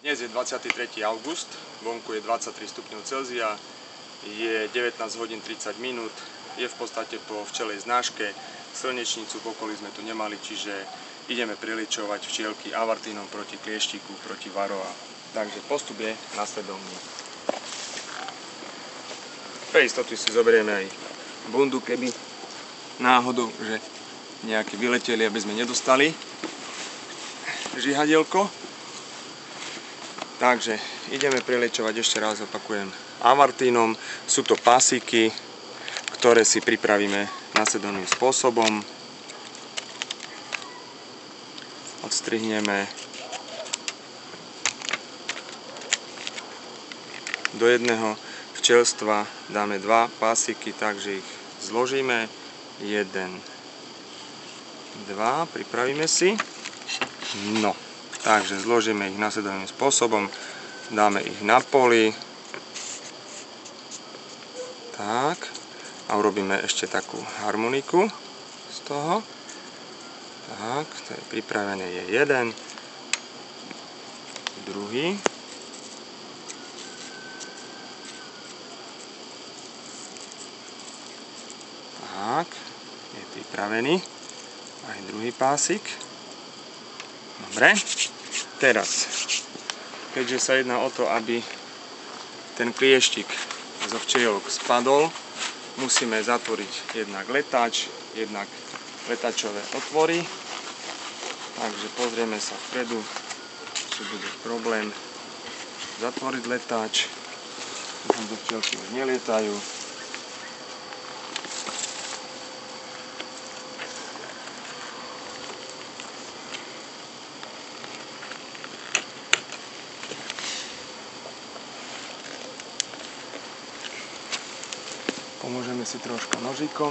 Dnes je 23. august, vonku je 23 stupňov Celzia, je 19 hodín 30 minút, je v podstate po včelej znáške, slnečnicu v okolí sme tu nemali, čiže ideme priličovať včielky avartínom proti klieštiku, proti varroa. Takže postup je nasledovný. Pre istotu si zoberieme aj bundu, keby náhodou, že nejaké vyleteli, aby sme nedostali žihadielko. Takže ideme priliečovať, ešte raz opakujem, avartínom. Sú to pasíky, ktoré si pripravíme nasledovným spôsobom. Odstrihneme do jedného včelstva, dáme dva pasíky, takže ich zložíme. 1, 2, pripravíme si. No. Takže zložíme ich nasledovným spôsobom, dáme ich na poli, tak, a urobíme ešte takú harmoniku z toho, tak, to je pripravené, je jeden, druhý, tak, je pripravený, aj druhý pásik. Dobre, teraz, keďže sa jedná o to, aby ten klieštik zo včielok spadol, musíme zatvoriť jednak letáč, jednak letáčové otvory. Takže pozrieme sa vpredu, či bude problém zatvoriť letáč. Do včielky už nelietajú. Pomôžeme si troška nožikom.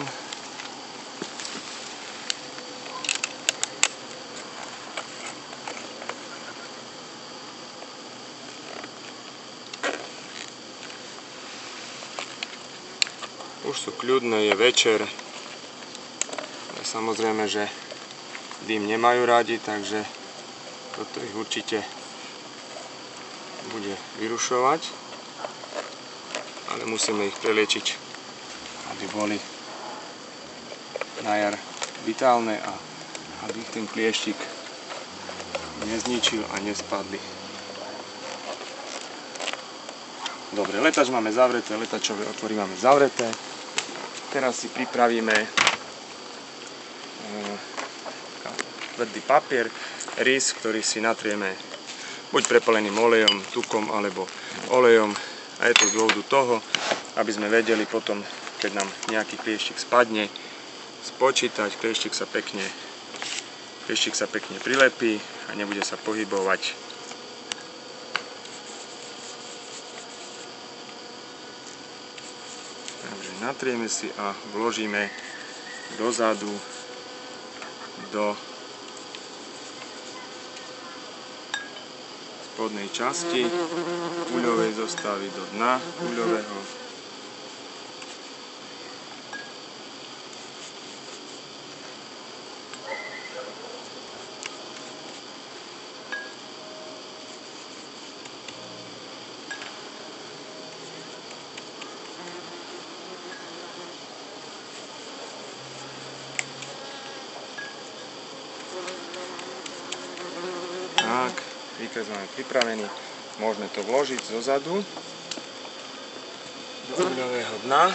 Už sú kľudné, je večer. Ale samozrejme, že dým nemajú radi, takže toto ich určite bude vyrušovať. Ale musíme ich preliečiť, aby boli na jar vitálne a aby ich ten klieštik nezničil a nespadli. Dobre, letáč máme zavreté, letáčové otvory máme zavreté. Teraz si pripravíme tvrdý papier, rys, ktorý si natrieme buď prepáleným olejom, tukom alebo olejom. A je to z dôvodu toho, aby sme vedeli potom, keď nám nejaký klieštik spadne, spočítať, klieštik sa pekne prilepí a nebude sa pohybovať. Takže natrieme si a vložíme dozadu do spodnej časti guľovej zostavy, do dna guľového. Tak, výkres máme pripravený, môžeme to vložiť zozadu do guľového dna.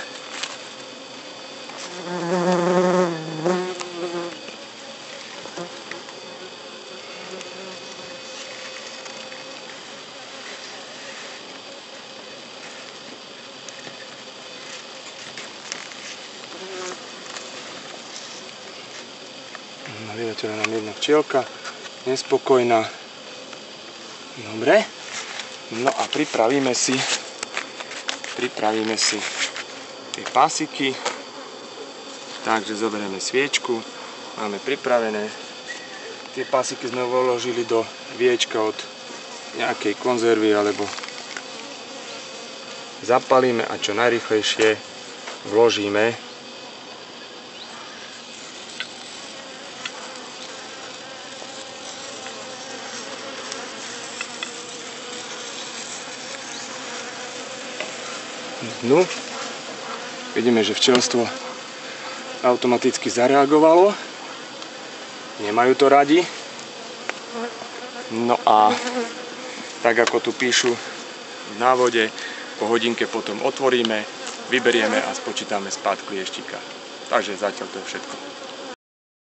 Vyletela nám jedna včielka, nespokojná. Dobre, no a pripravíme si tie pasiky. Takže zoberieme sviečku, máme pripravené. Tie pasiky sme vložili do viečka od nejakej konzervy alebo zapalíme a čo najrýchlejšie vložíme dnu. Vidíme, že včelstvo automaticky zareagovalo. Nemajú to radi. No a tak ako tu píšu v návode, po hodinke potom otvoríme, vyberieme a spočítame spát klieštika. Takže zatiaľ to je všetko.